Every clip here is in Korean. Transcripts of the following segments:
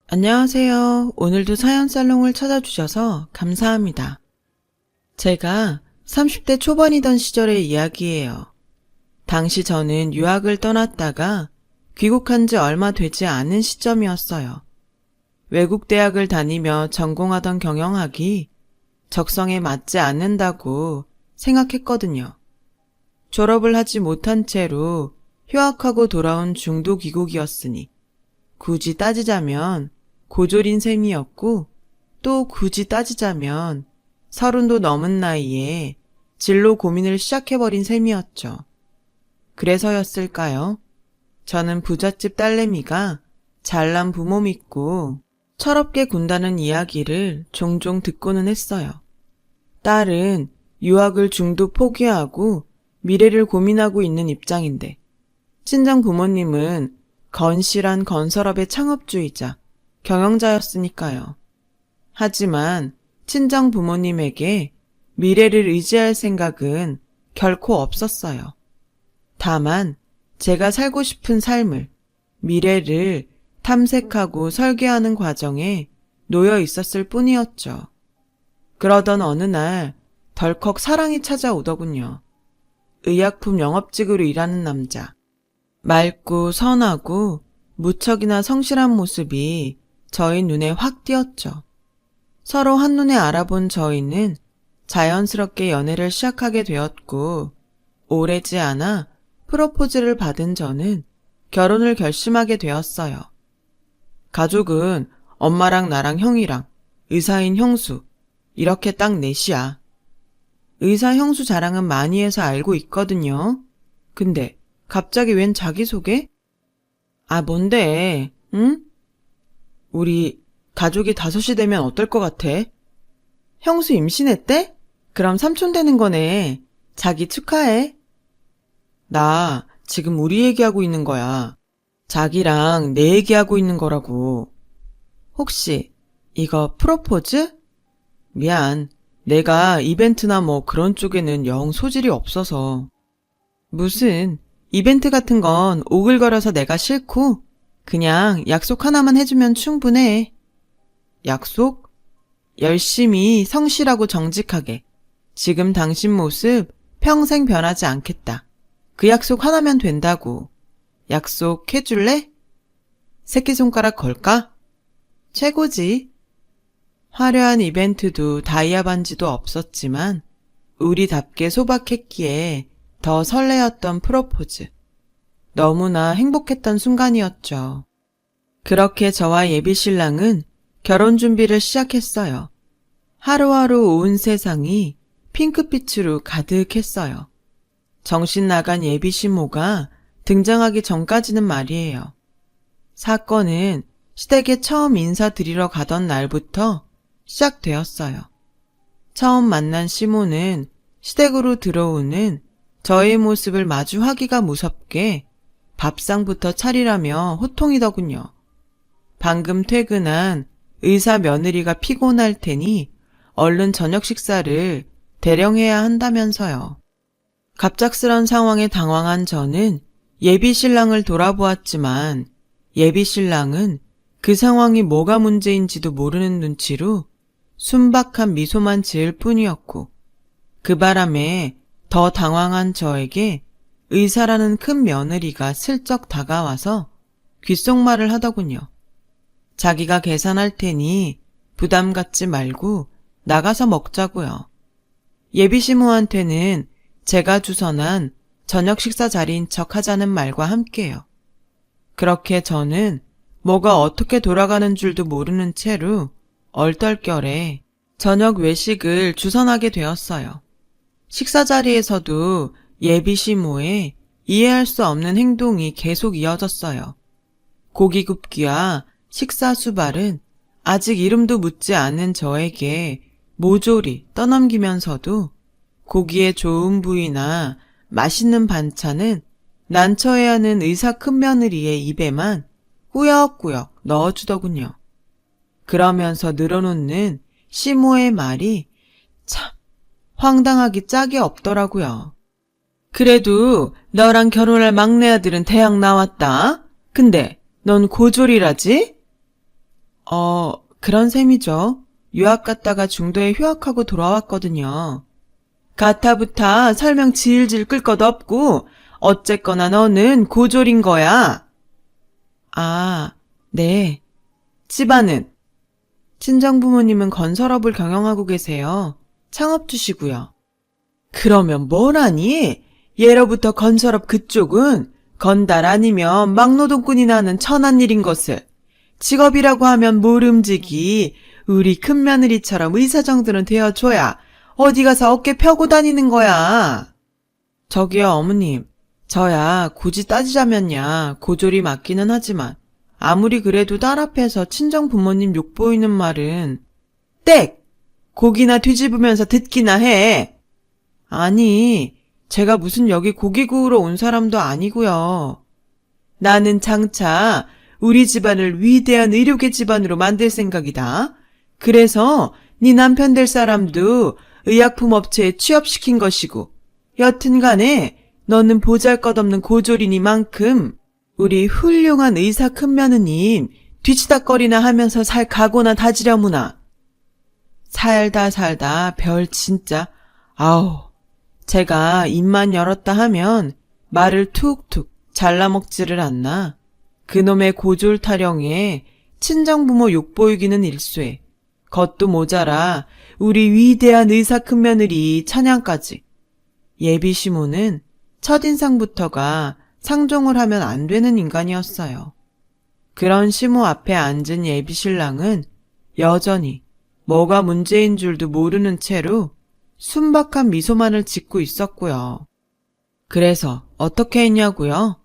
안녕하세요. 오늘도 사연살롱을 찾아주셔서 감사합니다. 제가 30대 초반이던 시절의 이야기예요. 당시 저는 유학을 떠났다가 귀국한 지 얼마 되지 않은 시점이었어요. 외국 대학을 다니며 전공하던 경영학이 적성에 맞지 않는다고 생각했거든요. 졸업을 하지 못한 채로 휴학하고 돌아온 중도 귀국이었으니 굳이 따지자면 고졸인 셈이었고, 또 굳이 따지자면 30도 넘은 나이에 진로 고민을 시작해버린 셈이었죠. 그래서였을까요? 저는 부잣집 딸내미가 잘난 부모 믿고 철없게 군다는 이야기를 종종 듣고는 했어요. 딸은 유학을 중도 포기하고 미래를 고민하고 있는 입장인데, 친정 부모님은 건실한 건설업의 창업주의자, 경영자였으니까요. 하지만 친정 부모님에게 미래를 의지할 생각은 결코 없었어요. 다만 제가 살고 싶은 삶을, 미래를 탐색하고 설계하는 과정에 놓여 있었을 뿐이었죠. 그러던 어느 날 덜컥 사랑이 찾아오더군요. 의약품 영업직으로 일하는 남자. 맑고 선하고 무척이나 성실한 모습이 저희 눈에 확 띄었죠. 서로 한눈에 알아본 저희는 자연스럽게 연애를 시작하게 되었고, 오래지 않아 프로포즈를 받은 저는 결혼을 결심하게 되었어요. 가족은 엄마랑 나랑 형이랑 의사인 형수, 이렇게 딱 넷이야. 의사 형수 자랑은 많이 해서 알고 있거든요. 근데 갑자기 웬 자기소개? 아, 뭔데, 응? 우리 가족이 5이 되면 어떨 것 같아? 형수 임신했대? 그럼 삼촌 되는 거네. 자기 축하해. 나 지금 우리 얘기하고 있는 거야. 자기랑 내 얘기하고 있는 거라고. 혹시 이거 프로포즈? 미안. 내가 이벤트나 뭐 그런 쪽에는 영 소질이 없어서. 무슨 이벤트 같은 건 오글거려서 내가 싫고 그냥 약속 하나만 해주면 충분해. 약속? 열심히 성실하고 정직하게. 지금 당신 모습 평생 변하지 않겠다. 그 약속 하나면 된다고. 약속해줄래? 새끼손가락 걸까? 최고지. 화려한 이벤트도 다이아 반지도 없었지만 우리답게 소박했기에 더 설레었던 프로포즈. 너무나 행복했던 순간이었죠. 그렇게 저와 예비신랑은 결혼 준비를 시작했어요. 하루하루 온 세상이 핑크빛으로 가득했어요. 정신 나간 예비신모가 등장하기 전까지는 말이에요. 사건은 시댁에 처음 인사드리러 가던 날부터 시작되었어요. 처음 만난 시모는 시댁으로 들어오는 저의 모습을 마주하기가 무섭게 밥상부터 차리라며 호통이더군요. 방금 퇴근한 의사 며느리가 피곤할 테니 얼른 저녁 식사를 대령해야 한다면서요. 갑작스런 상황에 당황한 저는 예비신랑을 돌아보았지만 예비신랑은 그 상황이 뭐가 문제인지도 모르는 눈치로 순박한 미소만 지을 뿐이었고, 그 바람에 더 당황한 저에게 의사라는 큰 며느리가 슬쩍 다가와서 귓속말을 하더군요. 자기가 계산할 테니 부담 갖지 말고 나가서 먹자고요. 예비시모한테는 제가 주선한 저녁 식사 자리인 척 하자는 말과 함께요. 그렇게 저는 뭐가 어떻게 돌아가는 줄도 모르는 채로 얼떨결에 저녁 외식을 주선하게 되었어요. 식사 자리에서도 예비시모의 이해할 수 없는 행동이 계속 이어졌어요. 고기 굽기와 식사 수발은 아직 이름도 묻지 않은 저에게 모조리 떠넘기면서도 고기의 좋은 부위나 맛있는 반찬은 난처해야 하는 의사 큰며느리의 입에만 꾸역꾸역 넣어주더군요. 그러면서 늘어놓는 시모의 말이 참 황당하기 짝이 없더라고요. 그래도 너랑 결혼할 막내 아들은 대학 나왔다. 근데 넌 고졸이라지? 그런 셈이죠. 유학 갔다가 중도에 휴학하고 돌아왔거든요. 가타부타 설명 질질 끌 것 없고 어쨌거나 너는 고졸인 거야. 아, 네. 집안은? 친정부모님은 건설업을 경영하고 계세요. 창업주시고요. 그러면 뭐라니? 예로부터 건설업 그쪽은 건달 아니면 막노동꾼이 나는 천한 일인 것을. 직업이라고 하면 모름지기 우리 큰며느리처럼 의사 정도는 되어줘야 어디 가서 어깨 펴고 다니는 거야. 저기요 어머님, 저야 굳이 따지자면야 고졸이 맞기는 하지만 아무리 그래도 딸 앞에서 친정 부모님 욕 보이는 말은 땡! 고기나 뒤집으면서 듣기나 해. 아니, 제가 무슨 여기 고기 구우러 온 사람도 아니고요. 나는 장차 우리 집안을 위대한 의료계 집안으로 만들 생각이다. 그래서 네 남편 될 사람도 의약품 업체에 취업시킨 것이고 여튼간에 너는 보잘것없는 고졸이니만큼 우리 훌륭한 의사 큰며느님 뒤치다꺼리나 하면서 살 각오나 다지려무나. 살다 별 진짜 아우 제가 입만 열었다 하면 말을 툭툭 잘라먹지를 않나. 그놈의 고졸 타령에 친정부모 욕보이기는 일쑤에 겉도 모자라 우리 위대한 의사 큰며느리 찬양까지. 예비 시모는 첫인상부터가 상종을 하면 안 되는 인간이었어요. 그런 시모 앞에 앉은 예비 신랑은 여전히 뭐가 문제인 줄도 모르는 채로 순박한 미소만을 짓고 있었고요. 그래서 어떻게 했냐고요?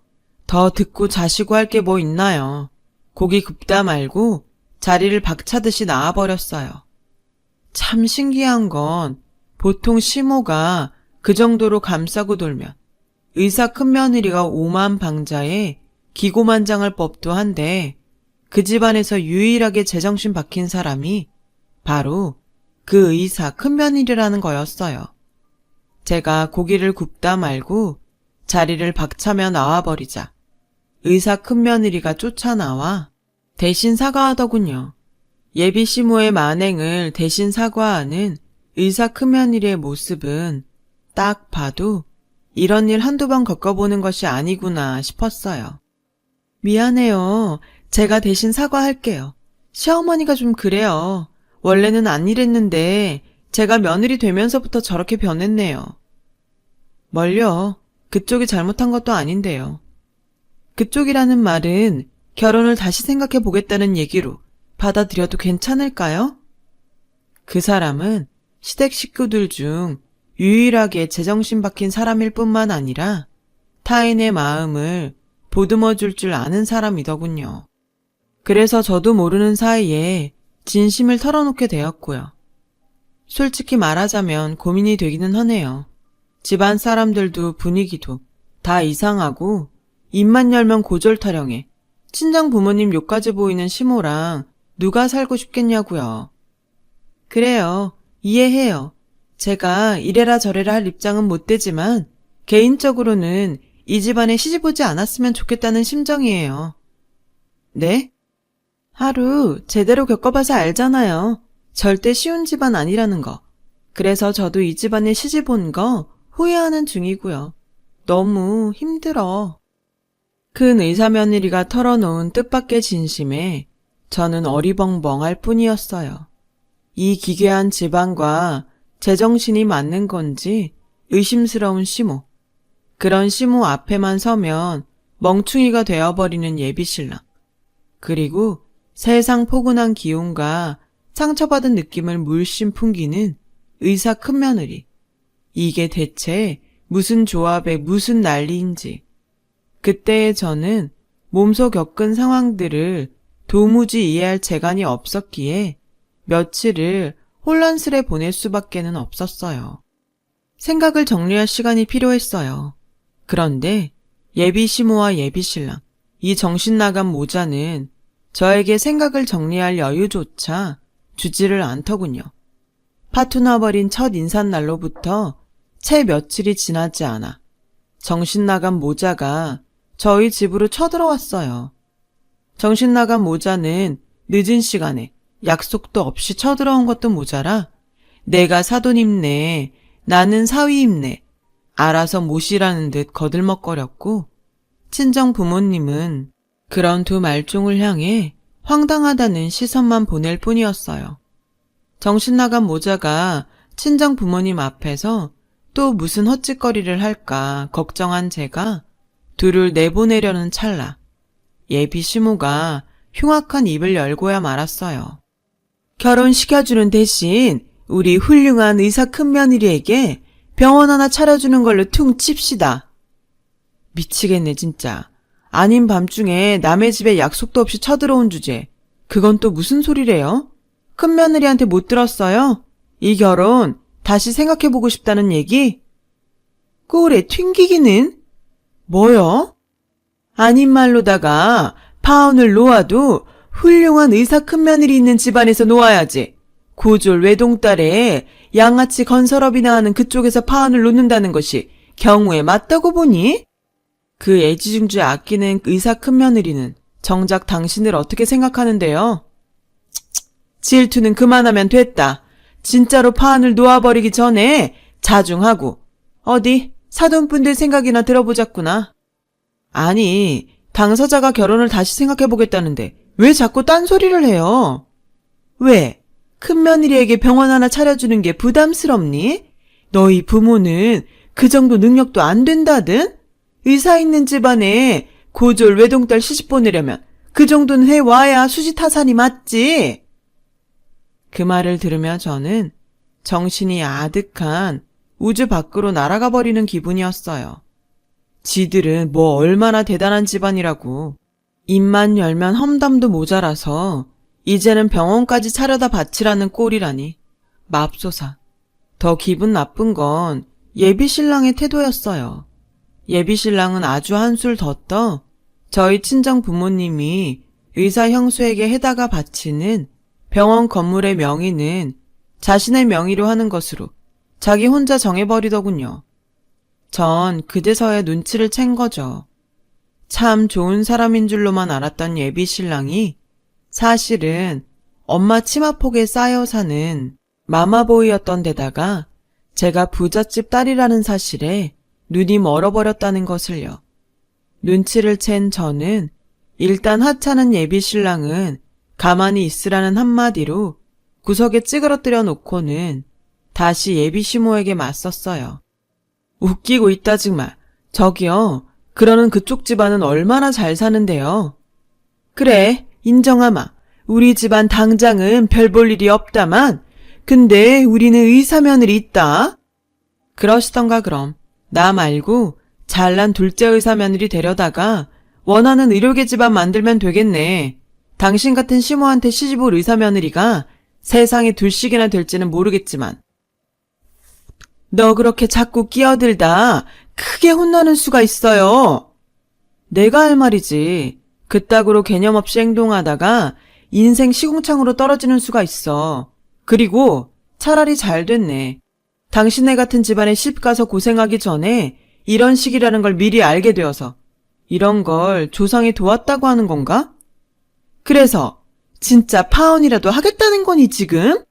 더 듣고 자시고 할 게 뭐 있나요? 고기 굽다 말고 자리를 박차듯이 나와버렸어요. 참 신기한 건 보통 시모가 그 정도로 감싸고 돌면 의사 큰며느리가 오만방자에 기고만장할 법도 한데 그 집안에서 유일하게 제정신 박힌 사람이 바로 그 의사 큰며느리라는 거였어요. 제가 고기를 굽다 말고 자리를 박차며 나와버리자 의사 큰며느리가 쫓아나와 대신 사과하더군요. 예비 시모의 만행을 대신 사과하는 의사 큰며느리의 모습은 딱 봐도 이런 일 한두 번 겪어보는 것이 아니구나 싶었어요. 미안해요. 제가 대신 사과할게요. 시어머니가 좀 그래요. 원래는 안 이랬는데 제가 며느리 되면서부터 저렇게 변했네요. 뭘요? 그쪽이 잘못한 것도 아닌데요. 그쪽이라는 말은 결혼을 다시 생각해 보겠다는 얘기로 받아들여도 괜찮을까요? 그 사람은 시댁 식구들 중 유일하게 제정신 박힌 사람일 뿐만 아니라 타인의 마음을 보듬어 줄 아는 사람이더군요. 그래서 저도 모르는 사이에 진심을 털어놓게 되었고요. 솔직히 말하자면 고민이 되기는 하네요. 집안 사람들도 분위기도 다 이상하고 입만 열면 고졸 타령에 친정 부모님 욕까지 보이는 시모랑 누가 살고 싶겠냐고요. 그래요. 이해해요. 제가 이래라 저래라 할 입장은 못 되지만 개인적으로는 이 집안에 시집 오지 않았으면 좋겠다는 심정이에요. 네? 하루 제대로 겪어봐서 알잖아요. 절대 쉬운 집안 아니라는 거. 그래서 저도 이 집안에 시집 온 거 후회하는 중이고요. 너무 힘들어. 큰 의사 며느리가 털어놓은 뜻밖의 진심에 저는 어리벙벙할 뿐이었어요. 이 기괴한 집안과 제정신이 맞는 건지 의심스러운 시모. 그런 시모 앞에만 서면 멍충이가 되어버리는 예비신랑. 그리고 세상 포근한 기운과 상처받은 느낌을 물씬 풍기는 의사 큰며느리. 이게 대체 무슨 조합에 무슨 난리인지. 그때의 저는 몸소 겪은 상황들을 도무지 이해할 재간이 없었기에 며칠을 혼란스레 보낼 수밖에는 없었어요. 생각을 정리할 시간이 필요했어요. 그런데 예비 시모와 예비 신랑, 이 정신나간 모자는 저에게 생각을 정리할 여유조차 주지를 않더군요. 파투나 버린 첫 인삿날로부터 채 며칠이 지나지 않아 정신나간 모자가 저희 집으로 쳐들어왔어요. 정신나간 모자는 늦은 시간에 약속도 없이 쳐들어온 것도 모자라 내가 사돈입네, 나는 사위입네, 알아서 모시라는 듯 거들먹거렸고 친정 부모님은 그런 두 말종을 향해 황당하다는 시선만 보낼 뿐이었어요. 정신나간 모자가 친정 부모님 앞에서 또 무슨 헛짓거리를 할까 걱정한 제가 둘을 내보내려는 찰나 예비 시모가 흉악한 입을 열고야 말았어요. 결혼시켜주는 대신 우리 훌륭한 의사 큰며느리에게 병원 하나 차려주는 걸로 퉁 칩시다. 미치겠네 진짜. 아닌 밤중에 남의 집에 약속도 없이 쳐들어온 주제. 그건 또 무슨 소리래요? 큰며느리한테 못 들었어요? 이 결혼 다시 생각해보고 싶다는 얘기? 꼴에 튕기기는? 뭐요? 아닌 말로다가 파혼을 놓아도 훌륭한 의사 큰며느리 있는 집안에서 놓아야지. 고졸 외동딸에 양아치 건설업이나 하는 그쪽에서 파혼을 놓는다는 것이 경우에 맞다고 보니? 그 애지중지 아끼는 의사 큰며느리는 정작 당신을 어떻게 생각하는데요? 질투는 그만하면 됐다. 진짜로 파혼을 놓아버리기 전에 자중하고 어디 사돈분들 생각이나 들어보자꾸나. 아니, 당사자가 결혼을 다시 생각해보겠다는데 왜 자꾸 딴소리를 해요? 왜? 큰며느리에게 병원 하나 차려주는 게 부담스럽니? 너희 부모는 그 정도 능력도 안 된다든? 의사 있는 집안에 고졸 외동딸 시집 보내려면 그 정도는 해와야 수지타산이 맞지. 그 말을 들으며 저는 정신이 아득한 우주 밖으로 날아가 버리는 기분이었어요. 지들은 뭐 얼마나 대단한 집안이라고. 입만 열면 험담도 모자라서 이제는 병원까지 차려다 바치라는 꼴이라니. 맙소사. 더 기분 나쁜 건 예비신랑의 태도였어요. 예비신랑은 아주 한술 더 떠 저희 친정 부모님이 의사 형수에게 해다가 바치는 병원 건물의 명의는 자신의 명의로 하는 것으로 자기 혼자 정해버리더군요. 전 그제서야 눈치를 챈 거죠. 참 좋은 사람인 줄로만 알았던 예비신랑이 사실은 엄마 치마폭에 쌓여 사는 마마보이였던 데다가 제가 부잣집 딸이라는 사실에 눈이 멀어버렸다는 것을요. 눈치를 챈 저는 일단 하찮은 예비신랑은 가만히 있으라는 한마디로 구석에 찌그러뜨려 놓고는 다시 예비시모에게 맞섰어요. 웃기고 있다 정말. 저기요. 그러는 그쪽 집안은 얼마나 잘 사는데요. 그래, 인정하마. 우리 집안 당장은 별 볼 일이 없다만 근데 우리는 의사며느리 있다. 그러시던가 그럼. 나 말고 잘난 둘째 의사며느리 데려다가 원하는 의료계 집안 만들면 되겠네. 당신 같은 시모한테 시집올 의사며느리가 세상에 둘씩이나 될지는 모르겠지만 너 그렇게 자꾸 끼어들다 크게 혼나는 수가 있어요. 내가 할 말이지. 그따구로 개념 없이 행동하다가 인생 시궁창으로 떨어지는 수가 있어. 그리고 차라리 잘 됐네. 당신네 같은 집안에 시집가서 고생하기 전에 이런 식이라는 걸 미리 알게 되어서 이런 걸 조상이 도왔다고 하는 건가? 그래서 진짜 파혼이라도 하겠다는 거니 지금?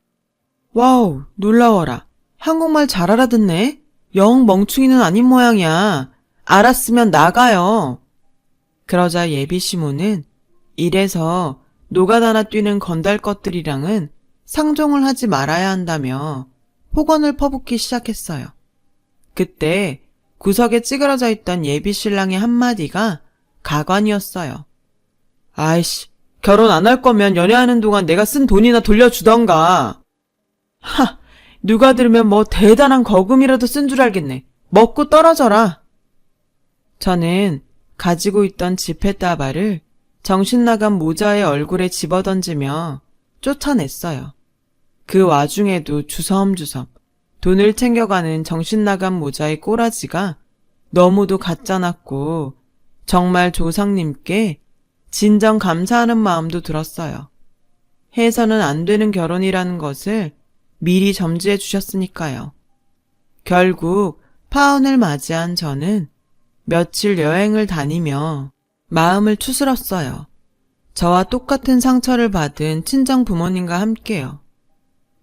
와우, 놀라워라. 한국말 잘 알아듣네. 영 멍충이는 아닌 모양이야. 알았으면 나가요. 그러자 예비시모는 이래서 노가다나 뛰는 건달 것들이랑은 상종을 하지 말아야 한다며 폭언을 퍼붓기 시작했어요. 그때 구석에 찌그러져 있던 예비신랑의 한마디가 가관이었어요. 아이씨, 결혼 안 할 거면 연애하는 동안 내가 쓴 돈이나 돌려주던가. 하, 누가 들으면 뭐 대단한 거금이라도 쓴 줄 알겠네. 먹고 떨어져라. 저는 가지고 있던 지폐다발을 정신나간 모자의 얼굴에 집어던지며 쫓아냈어요. 그 와중에도 주섬주섬 돈을 챙겨가는 정신나간 모자의 꼬라지가 너무도 가짜났고 정말 조상님께 진정 감사하는 마음도 들었어요. 해서는 안 되는 결혼이라는 것을 미리 점지해 주셨으니까요. 결국 파혼을 맞이한 저는 며칠 여행을 다니며 마음을 추스렀어요. 저와 똑같은 상처를 받은 친정 부모님과 함께요.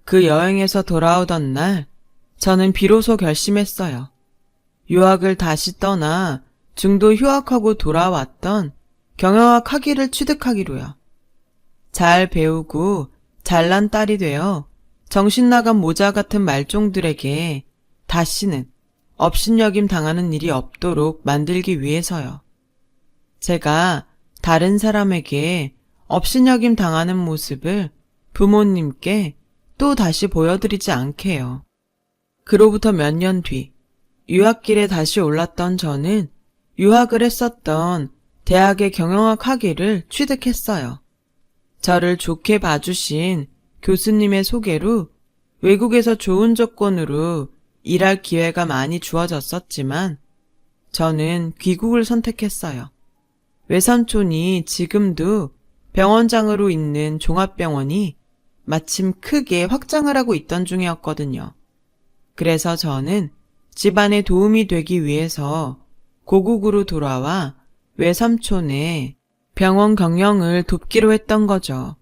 그 여행에서 돌아오던 날, 저는 비로소 결심했어요. 유학을 다시 떠나 중도 휴학하고 돌아왔던 경영학 학위를 취득하기로요. 잘 배우고 잘난 딸이 되어 정신나간 모자 같은 말종들에게 다시는 업신여김 당하는 일이 없도록 만들기 위해서요. 제가 다른 사람에게 업신여김 당하는 모습을 부모님께 또 다시 보여드리지 않게요. 그로부터 몇 년 뒤, 유학길에 다시 올랐던 저는 유학을 했었던 대학의 경영학 학위를 취득했어요. 저를 좋게 봐주신 교수님의 소개로 외국에서 좋은 조건으로 일할 기회가 많이 주어졌었지만 저는 귀국을 선택했어요. 외삼촌이 지금도 병원장으로 있는 종합병원이 마침 크게 확장을 하고 있던 중이었거든요. 그래서 저는 집안에 도움이 되기 위해서 고국으로 돌아와 외삼촌의 병원 경영을 돕기로 했던 거죠.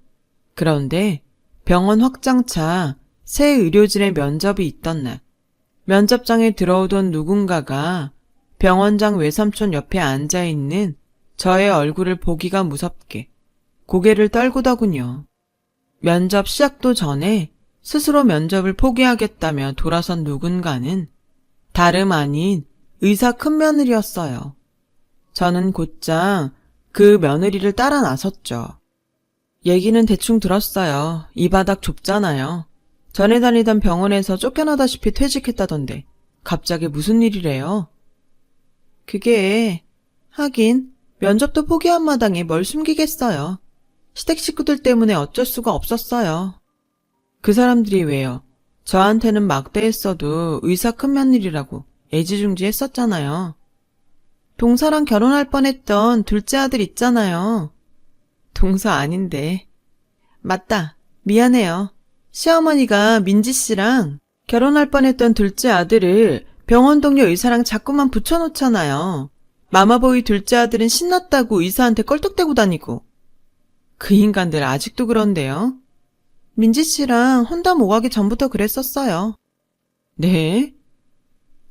그런데 병원 확장차 새 의료진의 면접이 있던 날, 면접장에 들어오던 누군가가 병원장 외삼촌 옆에 앉아있는 저의 얼굴을 보기가 무섭게 고개를 떨구더군요. 면접 시작도 전에 스스로 면접을 포기하겠다며 돌아선 누군가는 다름 아닌 의사 큰며느리였어요. 저는 곧장 그 며느리를 따라 나섰죠. 얘기는 대충 들었어요. 이 바닥 좁잖아요. 전에 다니던 병원에서 쫓겨나다시피 퇴직했다던데 갑자기 무슨 일이래요? 그게 하긴 면접도 포기한 마당에 뭘 숨기겠어요. 시댁 식구들 때문에 어쩔 수가 없었어요. 그 사람들이 왜요? 저한테는 막대했어도 의사 큰며느리라고 애지중지했었잖아요. 동서랑 결혼할 뻔했던 둘째 아들 있잖아요. 동서 아닌데. 맞다. 미안해요. 시어머니가 민지 씨랑 결혼할 뻔했던 둘째 아들을 병원 동료 의사랑 자꾸만 붙여놓잖아요. 마마보이 둘째 아들은 신났다고 의사한테 껄떡대고 다니고. 그 인간들 아직도 그런데요. 민지 씨랑 혼담 오가기 전부터 그랬었어요. 네?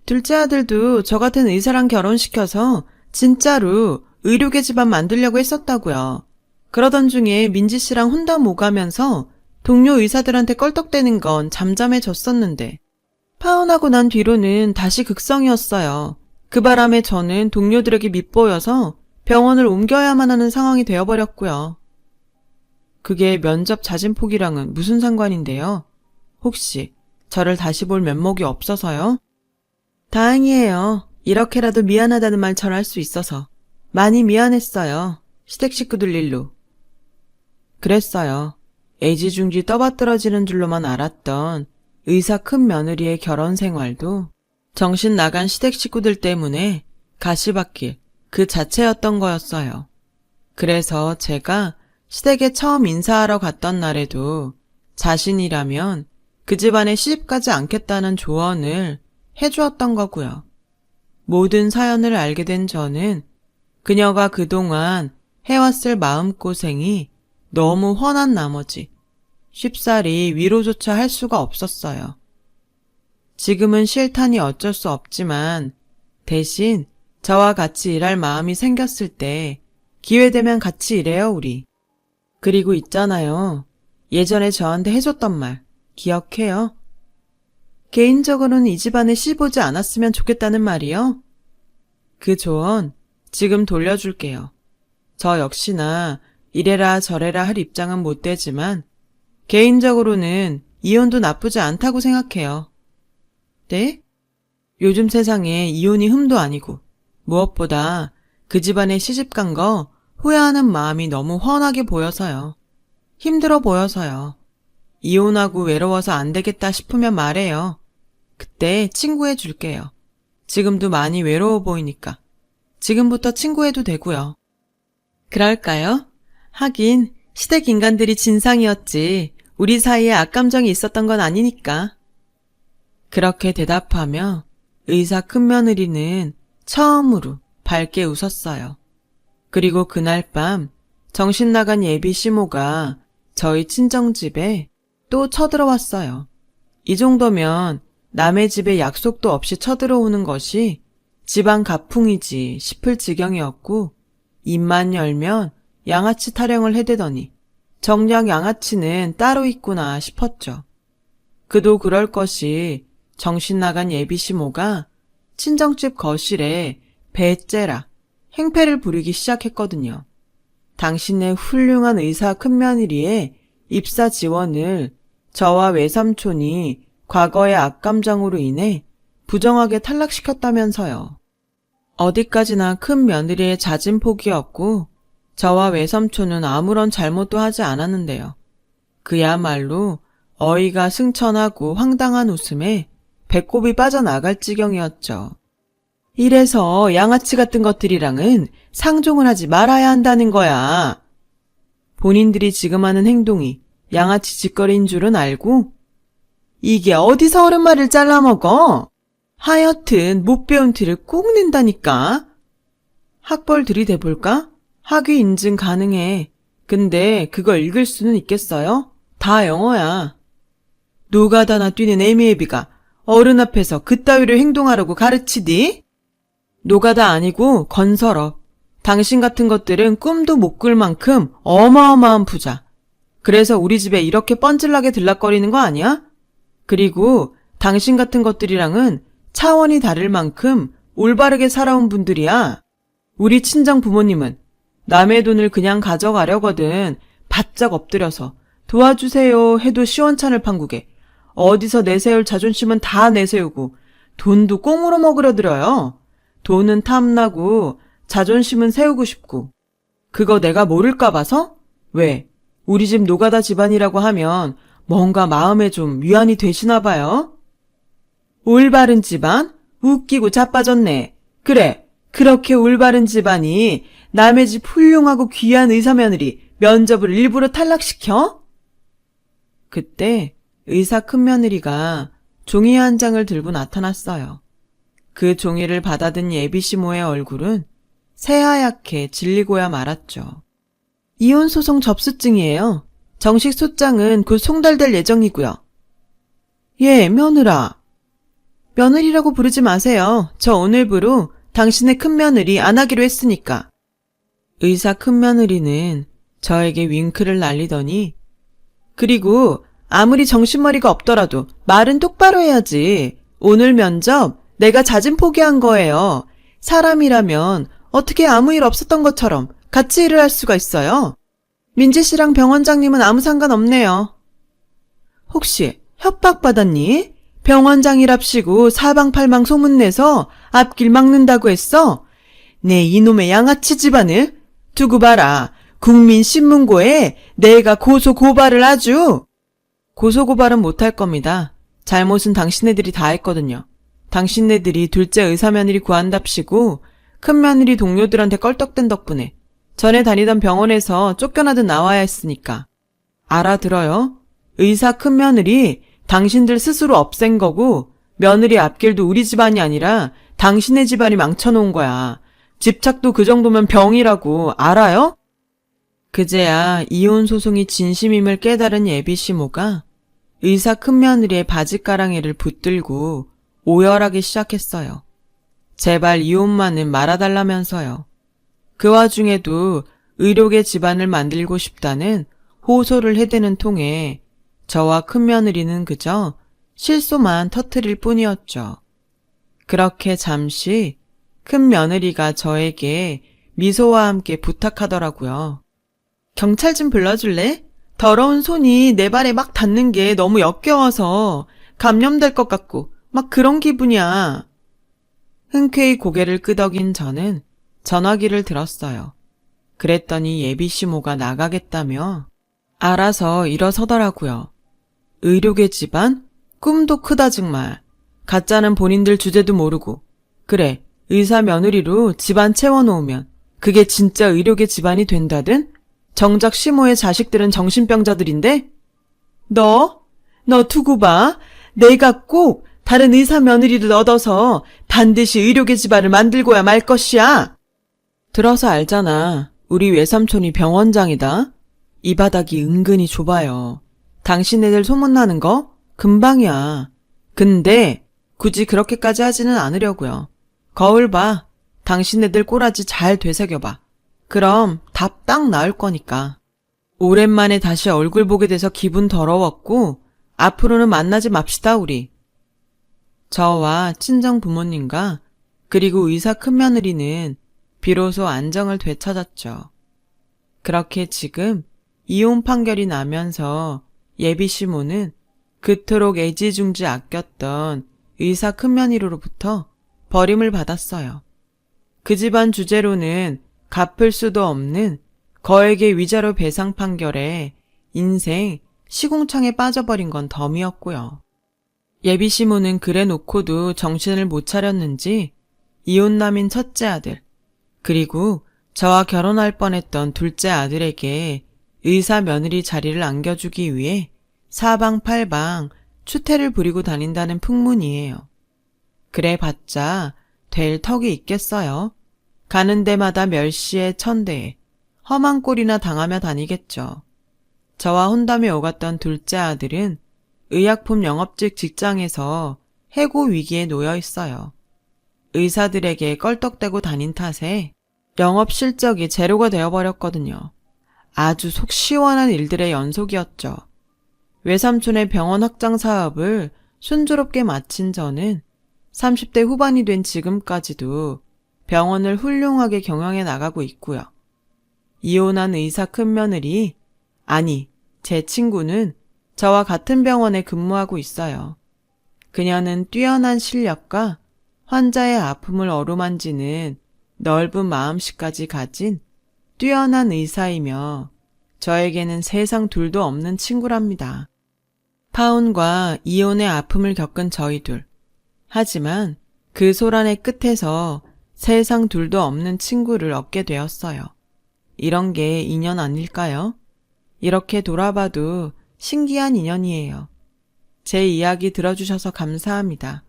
둘째 아들도 저 같은 의사랑 결혼시켜서 진짜로 의료계 집안 만들려고 했었다고요. 그러던 중에 민지 씨랑 혼담 오가면서 동료 의사들한테 껄떡대는 건 잠잠해졌었는데 파혼하고 난 뒤로는 다시 극성이었어요. 그 바람에 저는 동료들에게 밉보여서 병원을 옮겨야만 하는 상황이 되어버렸고요. 그게 면접 자진 포기랑은 무슨 상관인데요? 혹시 저를 다시 볼 면목이 없어서요? 다행이에요. 이렇게라도 미안하다는 말 전할 수 있어서. 많이 미안했어요. 시댁 식구들 일로. 그랬어요. 애지중지 떠받들어지는 줄로만 알았던 의사 큰 며느리의 결혼 생활도 정신 나간 시댁 식구들 때문에 가시밭길 그 자체였던 거였어요. 그래서 제가 시댁에 처음 인사하러 갔던 날에도 자신이라면 그 집안에 시집가지 않겠다는 조언을 해주었던 거고요. 모든 사연을 알게 된 저는 그녀가 그동안 해왔을 마음고생이 너무 훤한 나머지 쉽사리 위로조차 할 수가 없었어요. 지금은 싫다니 어쩔 수 없지만 대신 저와 같이 일할 마음이 생겼을 때 기회되면 같이 일해요, 우리. 그리고 있잖아요. 예전에 저한테 해줬던 말 기억해요? 개인적으로는 이 집안에 시보지 않았으면 좋겠다는 말이요. 그 조언 지금 돌려줄게요. 저 역시나 이래라 저래라 할 입장은 못 되지만 개인적으로는 이혼도 나쁘지 않다고 생각해요. 네? 요즘 세상에 이혼이 흠도 아니고 무엇보다 그 집안에 시집간 거 후회하는 마음이 너무 훤하게 보여서요. 힘들어 보여서요. 이혼하고 외로워서 안 되겠다 싶으면 말해요. 그때 친구해 줄게요. 지금도 많이 외로워 보이니까. 지금부터 친구해도 되고요. 그럴까요? 하긴 시댁 인간들이 진상이었지 우리 사이에 악감정이 있었던 건 아니니까. 그렇게 대답하며 의사 큰며느리는 처음으로 밝게 웃었어요. 그리고 그날 밤 정신 나간 예비 시모가 저희 친정집에 또 쳐들어왔어요. 이 정도면 남의 집에 약속도 없이 쳐들어오는 것이 집안 가풍이지 싶을 지경이었고, 입만 열면 양아치 타령을 해대더니 정작 양아치는 따로 있구나 싶었죠. 그도 그럴 것이 정신 나간 예비 시모가 친정집 거실에 배째라 행패를 부리기 시작했거든요. 당신의 훌륭한 의사 큰며느리의 입사 지원을 저와 외삼촌이 과거의 악감정으로 인해 부정하게 탈락시켰다면서요. 어디까지나 큰 며느리의 잦은 폭이었고 저와 외삼촌은 아무런 잘못도 하지 않았는데요. 그야말로 어이가 승천하고 황당한 웃음에 배꼽이 빠져나갈 지경이었죠. 이래서 양아치 같은 것들이랑은 상종을 하지 말아야 한다는 거야. 본인들이 지금 하는 행동이 양아치 짓거리인 줄은 알고 이게 어디서 옳은 말을 잘라먹어? 하여튼 못 배운 티를 꼭 낸다니까. 학벌 들이대볼까? 학위 인증 가능해. 근데 그걸 읽을 수는 있겠어요? 다 영어야. 노가다나 뛰는 애미애비가 어른 앞에서 그따위로 행동하라고 가르치디? 노가다 아니고 건설업. 당신 같은 것들은 꿈도 못 꿀 만큼 어마어마한 부자. 그래서 우리 집에 이렇게 뻔질나게 들락거리는 거 아니야? 그리고 당신 같은 것들이랑은 차원이 다를 만큼 올바르게 살아온 분들이야. 우리 친정 부모님은 남의 돈을 그냥 가져가려거든 바짝 엎드려서 도와주세요 해도 시원찮을 판국에 어디서 내세울 자존심은 다 내세우고 돈도 꽁으로 먹으려 들어요. 돈은 탐나고 자존심은 세우고 싶고. 그거 내가 모를까 봐서? 왜? 우리 집 노가다 집안이라고 하면 뭔가 마음에 좀 위안이 되시나 봐요? 올바른 집안? 웃기고 자빠졌네. 그래, 그렇게 올바른 집안이 남의 집 훌륭하고 귀한 의사며느리 면접을 일부러 탈락시켜? 그때 의사 큰며느리가 종이 한 장을 들고 나타났어요. 그 종이를 받아든 예비시모의 얼굴은 새하얗게 질리고야 말았죠. 이혼소송 접수증이에요. 정식 소장은 곧 송달될 예정이고요. 예, 며느라. 며느리라고 부르지 마세요. 저 오늘부로 당신의 큰며느리 안 하기로 했으니까. 의사 큰며느리는 저에게 윙크를 날리더니 그리고 아무리 정신머리가 없더라도 말은 똑바로 해야지. 오늘 면접 내가 잦은 포기한 거예요. 사람이라면 어떻게 아무 일 없었던 것처럼 같이 일을 할 수가 있어요? 민지 씨랑 병원장님은 아무 상관없네요. 혹시 협박받았니? 병원장이랍시고 사방팔방 소문내서 앞길 막는다고 했어? 내 이놈의 양아치 집안을 두고 봐라. 국민신문고에 내가 고소고발을 아주. 고소고발은 못할 겁니다. 잘못은 당신네들이 다 했거든요. 당신네들이 둘째 의사며느리 구한답시고 큰며느리 동료들한테 껄떡댄 덕분에 전에 다니던 병원에서 쫓겨나듯 나와야 했으니까. 알아들어요? 의사 큰며느리 당신들 스스로 없앤 거고 며느리 앞길도 우리 집안이 아니라 당신의 집안이 망쳐놓은 거야. 집착도 그 정도면 병이라고 알아요? 그제야 이혼 소송이 진심임을 깨달은 예비시모가 의사 큰며느리의 바지가랑이를 붙들고 오열하기 시작했어요. 제발 이혼만은 말아달라면서요. 그 와중에도 의료계 집안을 만들고 싶다는 호소를 해대는 통에 저와 큰며느리는 그저 실소만 터뜨릴 뿐이었죠. 그렇게 잠시 큰며느리가 저에게 미소와 함께 부탁하더라고요. 경찰 좀 불러줄래? 더러운 손이 내 발에 막 닿는 게 너무 역겨워서 감염될 것 같고 막 그런 기분이야. 흔쾌히 고개를 끄덕인 저는 전화기를 들었어요. 그랬더니 예비시모가 나가겠다며 알아서 일어서더라고요. 의료계 집안? 꿈도 크다 정말. 가짜는 본인들 주제도 모르고. 그래, 의사 며느리로 집안 채워놓으면 그게 진짜 의료계 집안이 된다든? 정작 시모의 자식들은 정신병자들인데? 너 두고 봐. 내가 꼭 다른 의사 며느리를 얻어서 반드시 의료계 집안을 만들고야 말 것이야. 들어서 알잖아. 우리 외삼촌이 병원장이다. 이 바닥이 은근히 좁아요. 당신네들 소문나는 거 금방이야. 근데 굳이 그렇게까지 하지는 않으려고요. 거울 봐. 당신네들 꼬라지 잘 되새겨봐. 그럼 답 딱 나올 거니까. 오랜만에 다시 얼굴 보게 돼서 기분 더러웠고 앞으로는 만나지 맙시다 우리. 저와 친정 부모님과 그리고 의사 큰며느리는 비로소 안정을 되찾았죠. 그렇게 지금 이혼 판결이 나면서 예비 시모는 그토록 애지중지 아꼈던 의사 큰며느리로부터 버림을 받았어요. 그 집안 주제로는 갚을 수도 없는 거액의 위자료 배상 판결에 인생 시궁창에 빠져버린 건 덤이었고요. 예비 시모는 그래 놓고도 정신을 못 차렸는지 이혼남인 첫째 아들, 그리고 저와 결혼할 뻔했던 둘째 아들에게 의사 며느리 자리를 안겨주기 위해 사방팔방 추태를 부리고 다닌다는 풍문이에요. 그래봤자 될 턱이 있겠어요. 가는 데마다 멸시에 천대에 험한 꼴이나 당하며 다니겠죠. 저와 혼담에 오갔던 둘째 아들은 의약품 영업직 직장에서 해고 위기에 놓여 있어요. 의사들에게 껄떡대고 다닌 탓에 영업 실적이 제로가 되어버렸거든요. 아주 속 시원한 일들의 연속이었죠. 외삼촌의 병원 확장 사업을 순조롭게 마친 저는 30대 후반이 된 지금까지도 병원을 훌륭하게 경영해 나가고 있고요. 이혼한 의사 큰며느리, 아니, 제 친구는 저와 같은 병원에 근무하고 있어요. 그녀는 뛰어난 실력과 환자의 아픔을 어루만지는 넓은 마음씨까지 가진 뛰어난 의사이며 저에게는 세상 둘도 없는 친구랍니다. 파혼과 이혼의 아픔을 겪은 저희 둘. 하지만 그 소란의 끝에서 세상 둘도 없는 친구를 얻게 되었어요. 이런 게 인연 아닐까요? 이렇게 돌아봐도 신기한 인연이에요. 제 이야기 들어주셔서 감사합니다.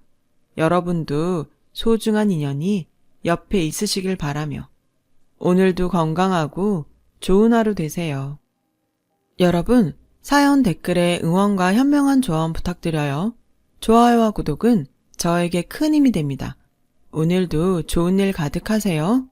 여러분도 소중한 인연이 옆에 있으시길 바라며 오늘도 건강하고 좋은 하루 되세요. 여러분, 사연 댓글에 응원과 현명한 조언 부탁드려요. 좋아요와 구독은 저에게 큰 힘이 됩니다. 오늘도 좋은 일 가득하세요.